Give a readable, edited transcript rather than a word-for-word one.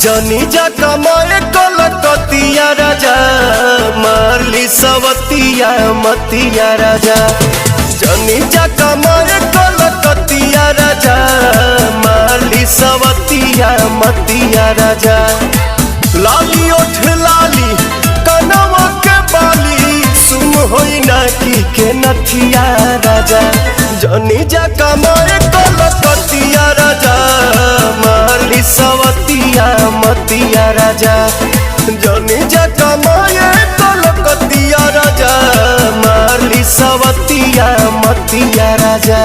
जनी जा कमाए कलकतिया राजा, मारली सवतिया मतिया राजा। जनी जा कमाए कलकतिया राजा, मारली सवतिया मतिया राजा। लाली ओठ लाली कनवा के बाली, सुन होई ना की नथिया राजा। जनी जा कमाए कलकतिया राजा, मारली सवतिया मतिया राजा। जनी जा कमाए कलकतिया राजा, मारली सवतिया मतिया राजा।